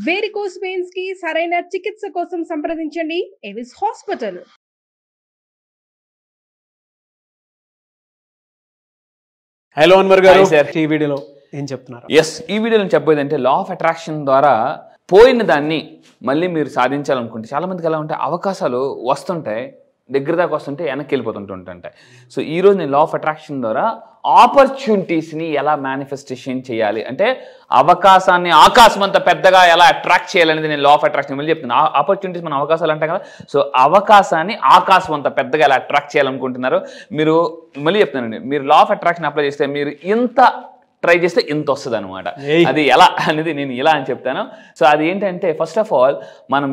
Varicose veins కి సరైన చికిత్స కోసం సంప్రదించండి ఎవిస్ హాస్పిటల్. హలో అన్వర్ గారు, ఈ వీడియోలో ఏం చెప్తున్నారు? ఈ వీడియోలో చెప్పేది అంటే లా ఆఫ్ అట్రాక్షన్ ద్వారా పోయిన దాన్ని మళ్ళీ మీరు సాధించాలనుకుంటే చాలా మందికి ఎలా ఉంటాయి, అవకాశాలు వస్తుంటాయి, దగ్గర దాకా వస్తుంటే వెనక్కి వెళ్ళిపోతుంటుంటాయి. సో ఈరోజు నేను లా ఆఫ్ అట్రాక్షన్ ద్వారా ఆపర్చునిటీస్ని ఎలా మేనిఫెస్టేషన్ చేయాలి అంటే అవకాశాన్ని ఆకాశం అంత పెద్దగా ఎలా అట్రాక్ట్ చేయాలనేది నేను లా ఆఫ్ అట్రాక్షన్ మళ్ళీ చెప్తున్నాను. ఆపర్చునిటీస్ మన అవకాశాలు అంటాం కదా, సో అవకాశాన్ని ఆకాశం అంత పెద్దగా ఎలా అట్రాక్ట్ చేయాలనుకుంటున్నారు మీరు మళ్ళీ చెప్తానండి. మీరు లా ఆఫ్ అట్రాక్షన్ అప్లై చేస్తే మీరు ఇంత ట్రై చేస్తే ఇంత వస్తుంది అనమాట. అది ఎలా అనేది నేను ఇలా అని చెప్తాను. సో అది ఏంటంటే ఫస్ట్ ఆఫ్ ఆల్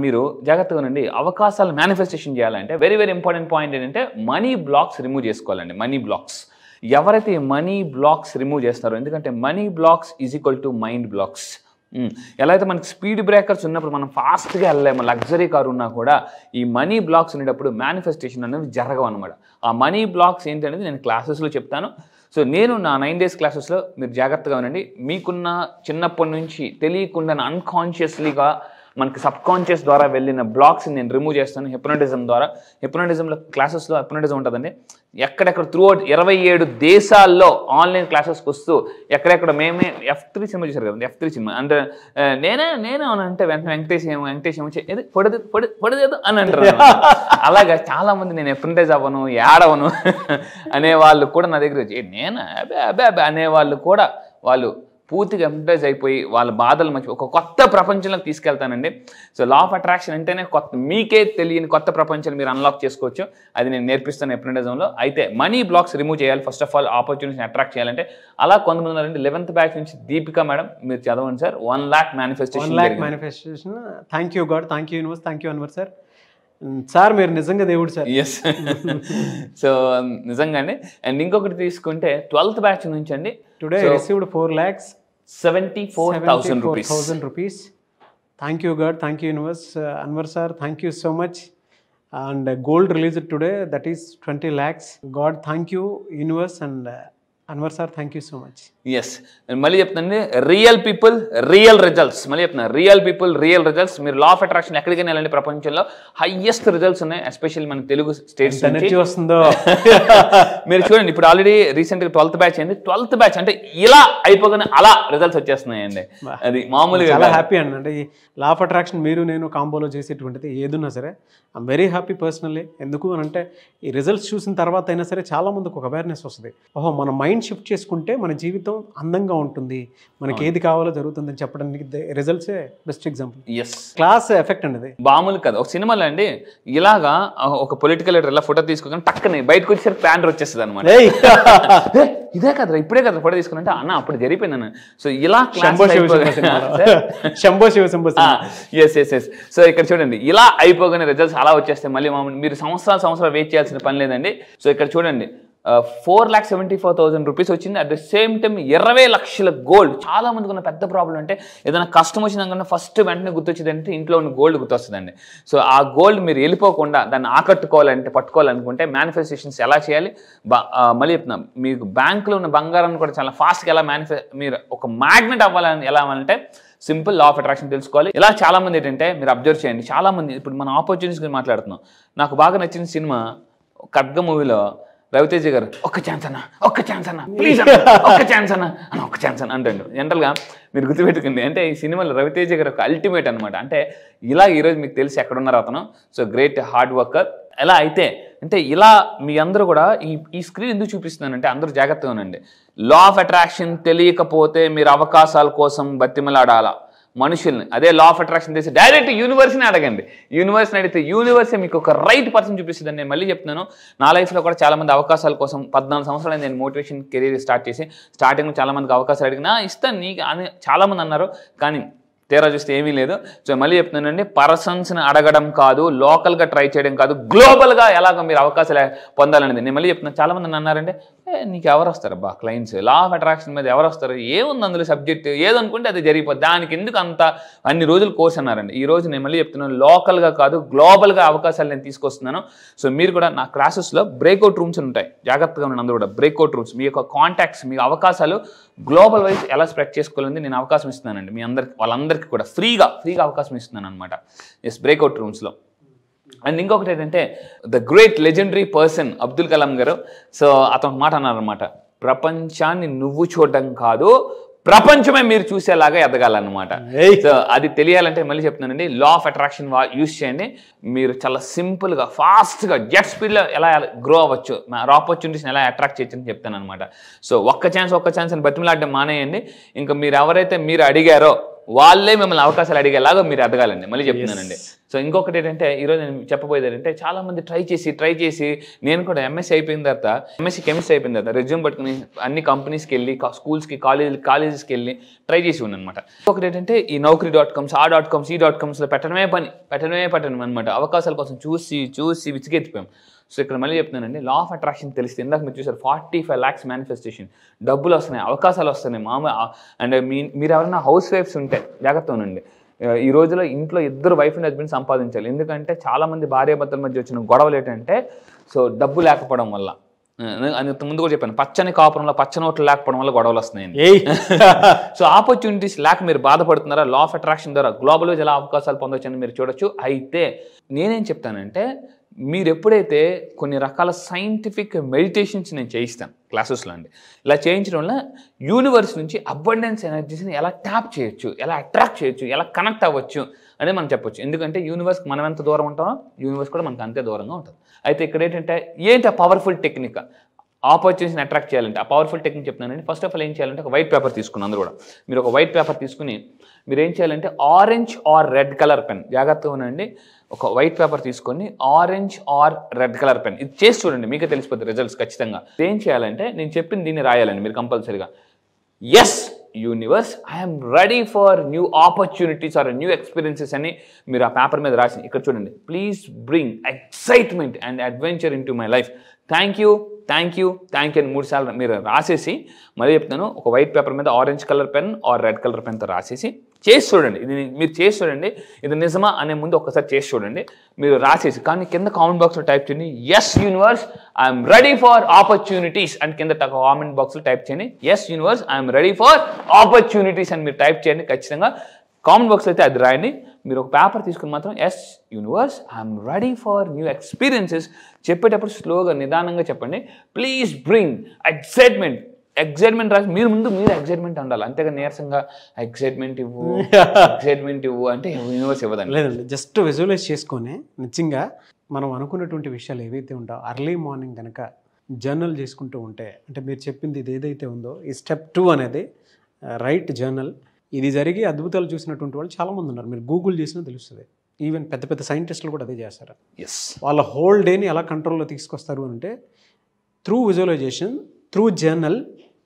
మీరు జాగ్రత్తగా ఉండండి. అవకాశాలు మేనిఫెస్టేషన్ చేయాలంటే వెరీ వెరీ ఇంపార్టెంట్ పాయింట్ ఏంటంటే మనీ బ్లాక్స్ రిమూవ్ చేసుకోవాలండి. మనీ బ్లాక్స్ ఎవరైతే మనీ బ్లాక్స్ రిమూవ్ చేస్తారో, ఎందుకంటే money blocks is equal to mind blocks. ఎలా అయితే మనకి స్పీడ్ బ్రేకర్స్ ఉన్నప్పుడు మనం ఫాస్ట్గా వెళ్ళలేము, లగ్జరీ కారు ఉన్నా కూడా ఈ మనీ బ్లాక్స్ ఉండేటప్పుడు మేనిఫెస్టేషన్ అనేది జరగవు అనమాట. ఆ మనీ బ్లాక్స్ ఏంటి అనేది నేను క్లాసెస్లో చెప్తాను. సో నేను నా 9 days క్లాసెస్లో మీరు జాగ్రత్తగా ఉండండి. మీకున్న చిన్నప్పటి నుంచి తెలియకుండా అన్కాన్షియస్లీగా మనకి సబ్ కాన్షియస్ ద్వారా వెళ్ళిన బ్లాక్స్ని నేను రిమూవ్ చేస్తాను హిప్నోటిజం ద్వారా. హిప్నోటిజంలో క్లాసెస్లో హిప్నోటిజం ఉంటుందండి. ఎక్కడెక్కడ త్రూఅవుట్ 27 దేశాల్లో ఆన్లైన్ క్లాసెస్కి వస్తూ ఎక్కడెక్కడ మేమే F3 సినిమా చూసారు కదండి, F3 సినిమా అంటే నేనే అని అంటే వెంటనే వెంకటేష్ ఏమో ఏది పొడదేదు అని అంటారు. అలాగా చాలామంది నేను హిప్నటైజ్ అవ్వను, ఏడవను అనేవాళ్ళు కూడా నా దగ్గర వచ్చి నేను అబే అనేవాళ్ళు కూడా వాళ్ళు పూర్తిగా ఎంప్లాయిజ్ అయిపోయి వాళ్ళ బాధలు మంచి ఒక కొత్త ప్రపంచంలోకి తీసుకెళ్తానండి. సో లా ఆఫ్ అట్రాక్షన్ అంటేనే కొత్త, మీకే తెలియని కొత్త ప్రపంచాన్ని మీరు అన్లాక్ చేసుకోవచ్చు. అది నేను నేర్పిస్తాను హిప్నటిజంలో. అయితే మనీ బ్లాక్స్ రిమూవ్ చేయాలి ఫస్ట్ ఆఫ్ ఆల్, ఆపర్చునిటీని అట్రాక్ట్ చేయాలంటే. అలా కొంతమంది ఉన్నారండి. 11th బ్యాచ్ నుంచి దీపిక మేడం మీరు చదవండి sir. 1 lakh manifestation. 1 lakh manifestation. Thank you God, thank you universe, thank you Anwar sir. Sir మీరు నిజంగా దేవుడు సార్. ఎస్. సో నిజంగానే. అండ్ ఇంకొకటి తీసుకుంటే 12th బ్యాచ్ నుంచి అండి today received 4,74,000 rupees. Thank you God, thank you universe. Anwar sir, thank you so much. And gold released today, that is 20 lakhs. God, thank you universe. And Anwar sir, thank you so much. Yes. మళ్ళీ చెప్తానండి, real people real results. మళ్ళీ చెప్తున్నా, real people real results. మీరు law of attraction ఎక్కడికైనా వెళ్ళండి, ప్రపంచంలో highest results ఉన్నాయి, especially మన తెలుగు స్టేట్స్ నుంచి వస్తుందో మీరు చూడండి. ఇప్పుడు ఆల్రెడీ రీసెంట్గా 12th బ్యాచ్ అయింది. 12th బ్యాచ్ అంటే ఇలా అయిపోగానే అలా రిజల్ట్స్ వచ్చేస్తున్నాయండి. అది మామూలుగా చాలా హ్యాపీ అండి. అంటే ఈ లా ఆఫ్ అట్రాక్షన్ మీరు నేను కాంబోలో చేసేటువంటిది ఏదున్నా సరే ఐఎమ్ వెరీ హ్యాపీ పర్సనల్లీ. ఎందుకు అని అంటే ఈ రిజల్ట్స్ చూసిన తర్వాత అయినా సరే చాలా మందికి ఒక అవేర్నెస్ వస్తుంది. ఓహో, మన మైండ్ షిఫ్ట్ చేసుకుంటే మన జీవితం అందంగా ఉంటుంది, మనకి ఏది కావాలో జరుగుతుందని చెప్పడానికి రిజల్ట్సే best example. Yes, class effect అండి అది. మామూలు కదా. ఒక సినిమాలో అండి ఇలాగా ఒక పొలిటికల్ లీడర్ ఇలా ఫోటో తీసుకోగానే టక్కని బయటకు వచ్చేసరికి ప్యాంటర్ వచ్చేస్తుంది అనమాట. ఇదే కదరా, ఇప్పుడే కదా ఫోటో తీసుకున్నట్టే అన్న అప్పుడు జరిగిపోయింది అన్న. సో ఇలా Shambho Shivashambho. Yes yes yes. So ఇక్కడ చూడండి, ఇలా అయిపోగానే రిజల్ట్స్ అలా వచ్చేస్తే మళ్ళీ మామూలు మీరు సంవత్సరాలు వెయిట్ చేయాల్సిన పని లేదండి. సో ఇక్కడ చూడండి 4,74,000 rupees వచ్చింది. అట్ ద సేమ్ టైం 20 లక్షల గోల్డ్. చాలా మందికి ఉన్న పెద్ద ప్రాబ్లం అంటే ఏదైనా కష్టం వచ్చిందనుకుంటే ఫస్ట్ వెంటనే గుర్తొచ్చేది అంటే ఇంట్లో ఉన్న గోల్డ్ గుర్తొస్తుందండి. సో ఆ గోల్డ్ మీరు వెళ్ళిపోకుండా దాన్ని ఆకట్టుకోవాలంటే, పట్టుకోవాలనుకుంటే మేనిఫెస్టేషన్స్ ఎలా చేయాలి మళ్ళీ చెప్తున్నాం. మీకు బ్యాంకులో ఉన్న బంగారాన్ని కూడా చాలా ఫాస్ట్గా ఎలా మీరు ఒక మ్యాగ్నెట్ అవ్వాలని ఎలా అంటే సింపుల్ లా ఆఫ్ అట్రాక్షన్ తెలుసుకోవాలి. ఇలా చాలా మంది ఏంటంటే మీరు అబ్జర్వ్ చేయండి, చాలా మంది ఇప్పుడు మన ఆపర్చునిటీస్ గురించి మాట్లాడుతున్నాం. నాకు బాగా నచ్చిన సినిమా ఖడ్గ మూవీలో రవితేజ గారు ఒక్క ఛాన్స్ అన్న ప్లీజ్ అన్న ఒక్క ఛాన్స్ అన్న అంటాడు. జనరల్గా మీరు గుర్తుపెట్టుకుంది అంటే ఈ సినిమాలో రవితేజ గారు ఒక అల్టిమేట్ అనమాట. అంటే ఇలా ఈరోజు మీకు తెలిసి ఎక్కడున్నారు అతను. So great hard worker. ఎలా అయితే అంటే ఇలా మీ అందరూ కూడా ఈ స్క్రీన్ ఎందుకు చూపిస్తున్నానంటే అందరూ జాగ్రత్తగా ఉండండి. లా ఆఫ్ అట్రాక్షన్ తెలియకపోతే మీరు అవకాశాల కోసం బతిమలాడాలా మనుషుల్ని. అదే లా ఆఫ్ అట్రాక్షన్ తెలిసి డైరెక్ట్ యూనివర్స్ని అడగండి. యూనివర్స్ని అడిగితే యూనివర్సే మీకు ఒక రైట్ పర్సన్ చూపిస్తుంది. నేను మళ్ళీ చెప్తున్నాను, నా లైఫ్లో కూడా చాలామంది అవకాశాల కోసం 14 సంవత్సరాలు నేను మోటివేషన్ కెరీర్ స్టార్ట్ చేసి స్టార్టింగ్లో చాలామందికి అవకాశాలు అడిగినా ఇస్తాను నీకు అని చాలామంది అన్నారు, కానీ తీరా చూస్తే ఏమీ లేదు. సో మళ్ళీ చెప్తున్నానండి, పర్సన్స్ని అడగడం కాదు, లోకల్గా ట్రై చేయడం కాదు, గ్లోబల్గా ఎలాగో మీరు అవకాశాలు పొందాలనేది నేను మళ్ళీ చెప్తున్నాను. చాలామంది అన్నారంటే నీకు ఎవరు వస్తారు బా క్లయింట్స్, లా ఆఫ్ అట్రాక్షన్ మీద ఎవరు వస్తారు, ఏముంది అందులో సబ్జెక్ట్, ఏదనుకుంటే అది జరిగిపోద్ది, దానికి ఎందుకు అంత అన్ని రోజులు కోర్స్ అన్నారండి. ఈ రోజు నేను మళ్ళీ చెప్తున్నాను, లోకల్గా కాదు గ్లోబల్గా అవకాశాలు నేను తీసుకొస్తున్నాను. సో మీరు కూడా నా క్లాసెస్లో బ్రేక్అవుట్ రూమ్స్ ఉంటాయి, జాగ్రత్తగా ఉన్న అందరూ కూడా బ్రేక్అవుట్ రూమ్స్, మీ యొక్క కాంటాక్ట్స్, మీ అవకాశాలు గ్లోబల్ వైజ్ ఎలా స్ప్రెడ్ చేసుకోవాలని నేను అవకాశం ఇస్తున్నానండి. మీ అందరికి వాళ్ళందరికీ కూడా ఫ్రీగా అవకాశం ఇస్తున్నాను అనమాట. Yes, breakout రూమ్స్లో. అండ్ ఇంకొకటి ఏంటంటే the great legendary person Abdul Kalam గారు, సో అతను మాట అన్నారనమాట, ప్రపంచాన్ని నువ్వు చూడడం కాదు ప్రపంచమే మీరు చూసేలాగా ఎదగాలన్నమాట. సో అది తెలియాలంటే మళ్ళీ చెప్తున్నానండి, లా ఆఫ్ అట్రాక్షన్ యూస్ చేయండి. మీరు చాలా సింపుల్గా ఫాస్ట్గా జెట్ స్పీడ్లో ఎలా గ్రో అవ్వచ్చు, ఆపర్చునిటీస్ని ఎలా అట్రాక్ట్ చేయొచ్చు అని చెప్తాను అనమాట. సో ఒక్క ఛాన్స్ అని బతిమలాడడం మానేయండి. ఇంకా మీరు ఎవరైతే మీరు అడిగారో వాళ్ళే మిమ్మల్ని అవకాశాలు అడిగేలాగా మీరు ఎదగాలండి. మళ్ళీ చెప్తున్నానండి. సో ఇంకొకటి ఏంటంటే ఈరోజు నేను చెప్పబోయేది ఏంటంటే, చాలా మంది ట్రై చేసి నేను కూడా ఎంఎస్సీ అయిపోయిన తర్వాత, ఎంఎస్సీ కెమిస్ట్రీ అయిపోయిన తర్వాత రెజ్యూమ్ పట్టుకుని అన్ని కంపెనీస్కి వెళ్ళి, స్కూల్స్కి కాలేజెస్కి వెళ్ళి ట్రై చేసి ఉన్నాను అనమాట. ఇంకొకటి ఏంటంటే ఈ Naukri.coms, ఆ.coms, ఈ.comsలో పెట్టడమే పట్టడం అనమాట. అవకాశాల కోసం చూసి విసిగెత్తిపోయాం. సో ఇక్కడ మళ్ళీ చెప్తున్నానండి, లా ఆఫ్ అట్రాక్షన్ తెలిస్తే ఇందాక మీరు చూసారు 45 lakhs మేనిఫెస్టేషన్, డబ్బులు వస్తున్నాయి, అవకాశాలు వస్తున్నాయి. అండ్ మీరు ఎవరైనా హౌస్ వైఫ్స్ ఉంటే జాగ్రత్త ఉండండి. ఈ రోజులో ఇంట్లో ఇద్దరు వైఫ్ అండ్ హస్బెండ్ సంపాదించాలి. ఎందుకంటే చాలామంది భార్యాభర్తల మధ్య వచ్చిన గొడవలు ఏంటంటే, సో డబ్బు లేకపోవడం వల్ల, ముందు కూడా చెప్పాను, పచ్చని కాపురంలో పచ్చని ఓట్లు లేకపోవడం వల్ల గొడవలు వస్తున్నాయండి. సో ఆపర్చునిటీస్ లేక మీరు బాధపడుతున్నారా, లా ఆఫ్ అట్రాక్షన్ ద్వారా గ్లోబల్ వైజ్ ఎలా అవకాశాలు పొందొచ్చని మీరు చూడొచ్చు. అయితే నేనేం చెప్తానంటే, మీరు ఎప్పుడైతే కొన్ని రకాల సైంటిఫిక్ మెడిటేషన్స్ నేను చేయిస్తాను క్లాసెస్లో అండి, ఇలా చేయించడం వల్ల యూనివర్స్ నుంచి అబండెన్స్ ఎనర్జీస్ని ఎలా ట్యాప్ చేయొచ్చు, ఎలా అట్రాక్ట్ చేయొచ్చు, ఎలా కనెక్ట్ అవ్వచ్చు అనేది మనం చెప్పొచ్చు. ఎందుకంటే యూనివర్స్కి మనం ఎంత దూరం ఉంటామో యూనివర్స్ కూడా మనకు అంతే దూరంగా ఉంటుంది. అయితే ఇక్కడ ఏంటి ఆ పవర్ఫుల్ టెక్నిక్, ఆపర్చునిటీస్ని అట్రాక్ట్ చేయాలంటే ఆ పవర్ఫుల్ టెక్నిక్ చెప్తున్నానండి. ఫస్ట్ ఆఫ్ ఆల్ ఏం చేయాలంటే, ఒక వైట్ పేపర్ తీసుకుని, అందరూ కూడా మీరు ఒక వైట్ పేపర్ తీసుకుని మీరు ఏం చేయాలంటే orange are red colour pen, జాగ్రత్తగా ఉండండి, ఒక వైట్ పేపర్ తీసుకొని orange are red colour pen ఇది చేసి చూడండి, మీకే తెలిసిపోతుంది రిజల్ట్స్ ఖచ్చితంగా. ఏం చేయాలంటే నేను చెప్పిన దీన్ని రాయాలండి మీరు కంపల్సరీగా. Yes universe, I'm ready for new opportunities or new experiences అని మీరు ఆ పేపర్ మీద రాసి ఇక్కడ చూడండి, please bring excitement and adventure into my life, thank you అని 3 సార్లు మీరు రాసేసి, మళ్ళీ చెప్తాను, ఒక వైట్ పేపర్ మీద orange colour pen or red colour పెన్తో రాసేసి చేసి చూడండి. ఇది మీరు చేసి చూడండి, ఇది నిజమా అనే ముందు ఒకసారి చేసి చూడండి. మీరు రాసేసి కానీ కింద కామెంట్ బాక్స్లో టైప్ చేయండి, yes universe I'm ready for opportunities అని కింద కామెంట్ బాక్స్లో టైప్ చేయండి. Yes universe I'm ready for opportunities అని మీరు టైప్ చేయండి. ఖచ్చితంగా కామెంట్ బాక్స్లో అయితే అది రాయండి. మీరు ఒక పేపర్ తీసుకుని మాత్రం yes universe I'm ready for new experiences చెప్పేటప్పుడు స్లోగా నిదానంగా చెప్పండి. ప్లీజ్ బ్రింగ్ ఎక్సైట్మెంట్ రాసి మీరు ఎక్సైట్మెంట్ ఉండాలి, అంతేగా నీరసంగా ఎక్సైట్మెంట్ ఇవ్వు అంటే యూనివర్స్ ఇవ్వదండి. లేదండి, జస్ట్ విజువలైజ్ చేసుకొని నిజంగా మనం అనుకున్నటువంటి విషయాలు ఏవైతే ఉంటాయో అర్లీ మార్నింగ్ కనుక జర్నల్ చేసుకుంటూ ఉంటే, అంటే మీరు చెప్పింది ఇది ఏదైతే ఉందో ఈ స్టెప్ 2 అనేది రైట్ జర్నల్, ఇది జరిగి అద్భుతాలు చూసినటువంటి వాళ్ళు చాలామంది ఉన్నారు. మీరు గూగుల్ చేసినా తెలుస్తుంది. ఈవెన్ పెద్ద సైంటిస్టులు కూడా అదే చేస్తారు. ఎస్, వాళ్ళ హోల్ డేని ఎలా కంట్రోల్లో తీసుకొస్తారు అంటే త్రూ విజువలైజేషన్, త్రూ జర్నల్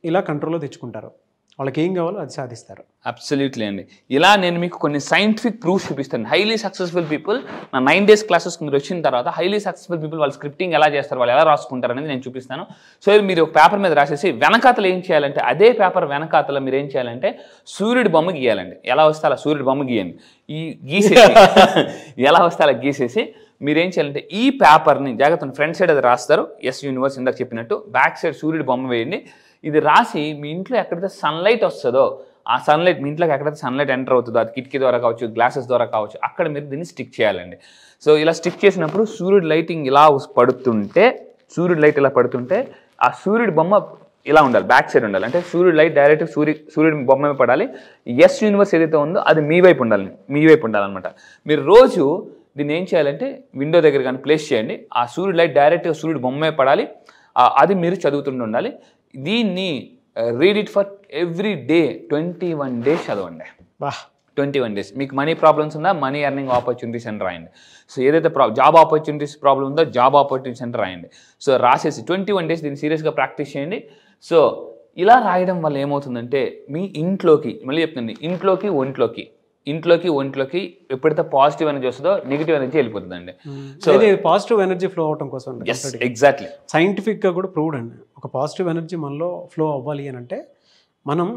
ఇలా కంట్రోల్లో తెచ్చుకుంటారు. వాళ్ళకి ఏం కావాలో అది సాధిస్తారు. అబ్సల్యూట్లీ అండి. ఇలా నేను మీకు కొన్ని సైంటిఫిక్ ప్రూఫ్స్ చూపిస్తాను. హైలీ సక్సెస్ఫుల్ పీపుల్ నా 9 days క్లాసెస్ మీరు వచ్చిన తర్వాత హైలీ సక్సెస్ఫుల్ పీపుల్ వాళ్ళు స్క్రిప్టింగ్ ఎలా చేస్తారు, వాళ్ళు ఎలా రాసుకుంటారు అనేది నేను చూపిస్తాను. సో మీరు ఒక పేపర్ మీద రాసేసి వెనకాతలు ఏం చేయాలంటే, అదే పేపర్ వెనకాతల మీరు ఏం చేయాలంటే సూర్యుడి బొమ్మ గీయాలండి. ఎలా వస్తే అలా సూర్యుడి బొమ్మ గీయండి. ఎలా వస్తే అలా గీసేసి మీరేం చేయాలంటే ఈ పేపర్ని జాగ్రత్త ఫ్రంట్ సైడ్ అది రాస్తారు, ఎస్ యూనివర్స్ ఇందాక చెప్పినట్టు, బ్యాక్ సైడ్ సూర్యుడి బొమ్మ వేయండి. ఇది రాసి మీ ఇంట్లో ఎక్కడైతే సన్లైట్ వస్తుందో ఆ సన్లైట్, మీ ఇంట్లోకి ఎక్కడైతే సన్లైట్ ఎంటర్ అవుతుందో, అది కిటికీ ద్వారా కావచ్చు, గ్లాసెస్ ద్వారా కావచ్చు, అక్కడ మీరు దీన్ని స్టిక్ చేయాలండి. సో ఇలా స్టిక్ చేసినప్పుడు సూర్యుడి లైటింగ్ ఇలా పడుతుంటే, సూర్యుడి లైట్ ఇలా పడుతుంటే ఆ సూర్యుడి బొమ్మ ఇలా ఉండాలి, బ్యాక్ సైడ్ ఉండాలి. అంటే సూర్యుడి లైట్ డైరెక్ట్ సూర్యుడి బొమ్మ మీద పడాలి. ఎస్ యూనివర్స్ ఏదైతే ఉందో అది మీ వైపు ఉండాలన్నమాట. మీరు రోజు దీన్ని ఏం చేయాలంటే విండో దగ్గర కానీ ప్లేస్ చేయండి. ఆ సూర్యుడి లైట్ డైరెక్ట్గా సూర్యుడి బొమ్మ మీద పడాలి. అది మీరు చదువుతుంటూ ఉండాలి. దీన్ని read it for every day 21 days చదవండి. 21 days. మీకు మనీ ప్రాబ్లమ్స్ ఉందా, మనీ ఎర్నింగ్ ఆపర్చునిటీస్ అని రాయండి. సో ఏదైతే జాబ్ ఆపర్చునిటీస్ ప్రాబ్లం ఉందో జాబ్ ఆపర్చునిటీస్ అని రాయండి. సో రాసేసి 21 days దీన్ని సీరియస్గా ప్రాక్టీస్ చేయండి. సో ఇలా రాయడం వల్ల ఏమవుతుందంటే మీ ఇంట్లోకి, మళ్ళీ చెప్తుంది, ఇంట్లోకి ఒంట్లోకి ఇంట్లోకి ఒంట్లోకి ఎప్పుడైతే పాజిటివ్ ఎనర్జీ వస్తుందో నెగిటివ్ ఎనర్జీ వెళ్ళిపోతుందండి. సో ఇది పాజిటివ్ ఎనర్జీ ఫ్లో అవడం కోసం ఎగ్జాక్ట్లీ సైంటిఫిక్గా కూడా ప్రూవ్డ్ అండి. ఒక పాజిటివ్ ఎనర్జీ మనలో ఫ్లో అవ్వాలి అని అంటే మనం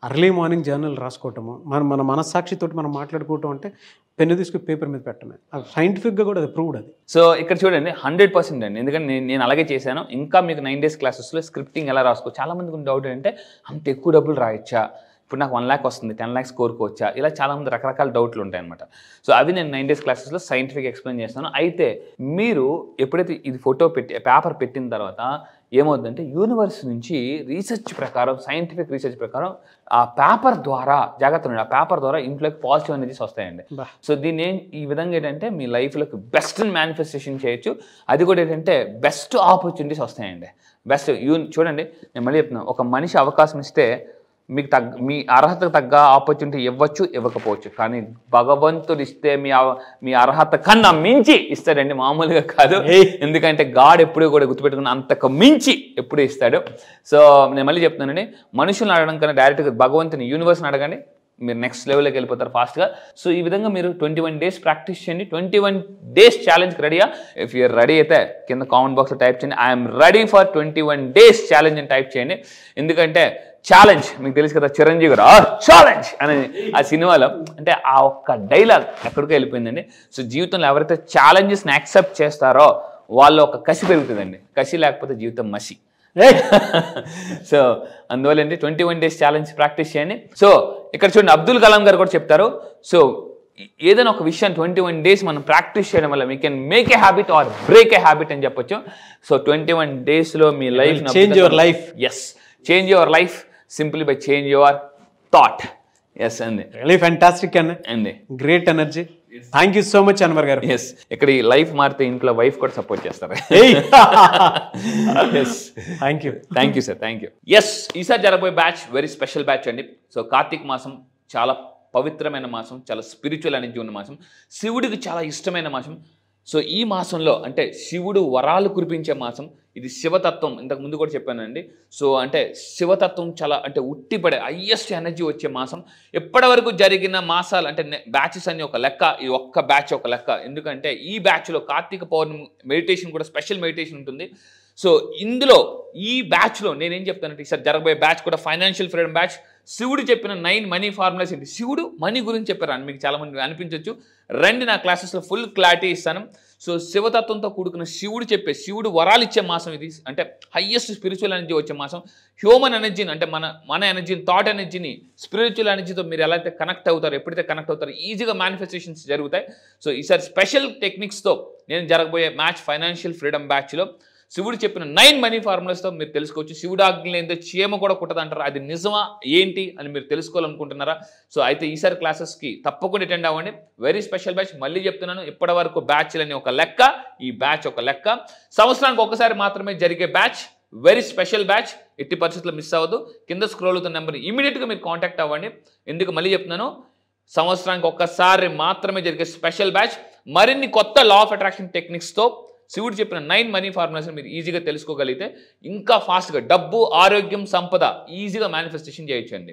అర్లీ మార్నింగ్ జర్నల్ రాసుకోవటము, మన మనస్సాక్షితో మనం మాట్లాడుకోవటం, అంటే పెన్ను తీసుకుని పేపర్ మీద పెట్టడమే. సైంటిఫిక్గా కూడా అది ప్రూవ్డ్ అది. సో ఇక్కడ చూడండి 100% అండి. ఎందుకంటే నేను అలాగే చేశాను. ఇంకా మీకు 9 days క్లాసెస్లో స్క్రిప్టింగ్ ఎలా రాసుకో, చాలా మందికి డౌట్ ఏంటంటే అంత ఎక్కువ డబ్బులు రాయొచ్చా, ఇప్పుడు నాకు 1 lakh వస్తుంది 10 lakhs కోరుకోవచ్చా, ఇలా చాలామంది రకరకాల డౌట్లు ఉంటాయి అనమాట. సో అవి నేను 9 days క్లాసెస్లో సైంటిఫిక్ ఎక్స్ప్లెయిన్ చేస్తాను. అయితే మీరు ఎప్పుడైతే ఇది ఫోటో పెట్టి పేపర్ పెట్టిన తర్వాత ఏమవుతుందంటే యూనివర్స్ నుంచి రీసెర్చ్ ప్రకారం, సైంటిఫిక్ రీసెర్చ్ ప్రకారం ఆ పేపర్ ద్వారా, జాగ్రత్త, ఆ పేపర్ ద్వారా ఇంట్లోకి పాజిటివ్ ఎనర్జీస్ వస్తాయండి. సో దీన్ని ఈ విధంగా ఏంటంటే మీ లైఫ్లోకి బెస్ట్ మేనిఫెస్టేషన్ చేయొచ్చు. అది కూడా ఏంటంటే బెస్ట్ ఆపర్చునిటీస్ వస్తాయండి. బెస్ట్ చూడండి, నేను మళ్ళీ చెప్తున్నాను, ఒక మనిషి అవకాశం ఇస్తే మీకు మీ అర్హతకు తగ్గ ఆపర్చునిటీ ఇవ్వచ్చు, ఇవ్వకపోవచ్చు. కానీ భగవంతుడు ఇస్తే మీ అర్హత కన్నా మించి ఇస్తాడండి, మామూలుగా కాదు. ఎందుకంటే గాడ్ ఎప్పుడూ కూడా గుర్తుపెట్టుకుని అంతకు మించి ఎప్పుడూ ఇస్తాడు. సో నేను మళ్ళీ చెప్తున్నానండి, మనుషులను అడగడం కన్నా డైరెక్ట్గా భగవంతుని, యూనివర్స్ని అడగండి, మీరు నెక్స్ట్ లెవెల్లోకి వెళ్ళిపోతారు ఫాస్ట్గా. సో ఈ విధంగా మీరు 21 days ప్రాక్టీస్ చేయండి. 21 days ఛాలెంజ్కి రెడీయా? ఇఫ్ యూఆర్ రెడీ అయితే కింద కామెంట్ బాక్స్లో టైప్ చేయండి, I'm ready for 21 days challenge అని టైప్ చేయండి. ఎందుకంటే ఛాలెంజ్ మీకు తెలుసు కదా, చిరంజీవి గారు ఛాలెంజ్ అనేది ఆ సినిమాలో, అంటే ఆ ఒక్క డైలాగ్ ఎక్కడికో వెళ్ళిపోయిందండి. సో జీవితంలో ఎవరైతే ఛాలెంజెస్ని యాక్సెప్ట్ చేస్తారో వాళ్ళు ఒక కసి పెరుగుతుందండి. కసి లేకపోతే జీవితం మసి. సో అందువల్ల ఏంటి 21 days ఛాలెంజ్ ప్రాక్టీస్ చేయండి. సో ఇక్కడ చూడండి, అబ్దుల్ కలాం గారు కూడా చెప్తారు, సో ఏదైనా ఒక విషయం 21 days మనం ప్రాక్టీస్ చేయడం వల్ల we can make a habit or break a habit అని చెప్పొచ్చు. సో 21 daysలో మీ life change your life. Yes, change your life simply by change your thought. Yes అండి, రియలీ ఫ్యాంటాస్టిక్ అండి, great energy. Thank you so much Anwar గారు. Yes, ఇక్కడ ఈ life మారితే ఇంట్లో వైఫ్ కూడా సపోర్ట్ చేస్తారు. Thank you sir, thank you. Yes, ఈసారి జరగబోయే బ్యాచ్ వెరీ స్పెషల్ బ్యాచ్ అండి. సో కార్తీక మాసం చాలా పవిత్రమైన మాసం, చాలా స్పిరిచువల్ ఎనర్జీ ఉన్న మాసం, శివుడికి చాలా ఇష్టమైన మాసం. సో ఈ మాసంలో అంటే శివుడు వరాలు కురిపించే మాసం. ఇది శివతత్వం, ఇంతకు ముందు కూడా చెప్పానండి. సో అంటే శివతత్వం చాలా అంటే ఉట్టిపడే హయ్యెస్ట్ ఎనర్జీ వచ్చే మాసం. ఎప్పటి వరకు జరిగిన మాసాలు అంటే బ్యాచెస్ అన్ని ఒక లెక్క, ఈ ఒక్క బ్యాచ్ ఒక లెక్క. ఎందుకంటే ఈ బ్యాచ్లో కార్తీక పౌర్ణమి మెడిటేషన్ కూడా స్పెషల్ మెడిటేషన్ ఉంటుంది. సో ఇందులో ఈ బ్యాచ్లో నేనేం చెప్తానంటే, ఈసారి జరగబోయే బ్యాచ్ కూడా ఫైనాన్షియల్ ఫ్రీడమ్ బ్యాచ్. శివుడు చెప్పిన 9 మనీ ఫార్ములాస్ ఏంటి, శివుడు మనీ గురించి చెప్పారు అని మీకు చాలామంది అనిపించవచ్చు. రండి, నా క్లాసెస్లో ఫుల్ క్లారిటీ ఇస్తాను. సో శివతత్వంతో కూడుకున్న శివుడు వరాలు ఇచ్చే మాసం ఇది. అంటే హయ్యెస్ట్ స్పిరిచువల్ ఎనర్జీ వచ్చే మాసం. హ్యూమన్ ఎనర్జీని అంటే మన ఎనర్జీని, థాట్ ఎనర్జీని స్పిరిచువల్ ఎనర్జీతో మీరు ఎలా అయితే కనెక్ట్ అవుతారో, ఎప్పుడైతే కనెక్ట్ అవుతారో ఈజీగా మేనిఫెస్టేషన్స్ జరుగుతాయి. సో ఈసారి స్పెషల్ టెక్నిక్స్తో నేను జరగబోయే మ్యాచ్ ఫైనాన్షియల్ ఫ్రీడమ్ బ్యాచ్లో శివుడు చెప్పిన 9 మనీ ఫార్ములాస్తో మీరు తెలుసుకోవచ్చు. శివుడు ఆజ్ఞలు ఏంటో చీమ కూడా కుట్టదంటారా, అది నిజమా ఏంటి అని మీరు తెలుసుకోవాలనుకుంటున్నారా? సో అయితే ఈసారి క్లాసెస్కి తప్పకుండా అటెండ్ అవ్వండి. Very special batch. మళ్ళీ చెప్తున్నాను, ఇప్పటి వరకు బ్యాచ్లని ఒక లెక్క, ఈ బ్యాచ్ ఒక లెక్క. సంవత్సరానికి ఒకసారి మాత్రమే జరిగే బ్యాచ్, వెరీ స్పెషల్ బ్యాచ్. ఎట్టి పరిస్థితుల్లో మిస్ అవ్వదు. కింద స్క్రోల్ అవుతున్న నెంబర్ ఇమీడియట్గా మీరు కాంటాక్ట్ అవ్వండి. ఎందుకు మళ్ళీ చెప్తున్నాను, సంవత్సరానికి ఒక్కసారి మాత్రమే జరిగే స్పెషల్ బ్యాచ్. మరిన్ని కొత్త లా ఆఫ్ అట్రాక్షన్ టెక్నిక్స్తో శివుడు చెప్పిన 9 మనీ ఫార్ములాస్ని మీరు ఈజీగా తెలుసుకోగలిగితే ఇంకా ఫాస్ట్గా డబ్బు, ఆరోగ్యం, సంపద ఈజీగా మేనిఫెస్టేషన్ చేయొచ్చండి.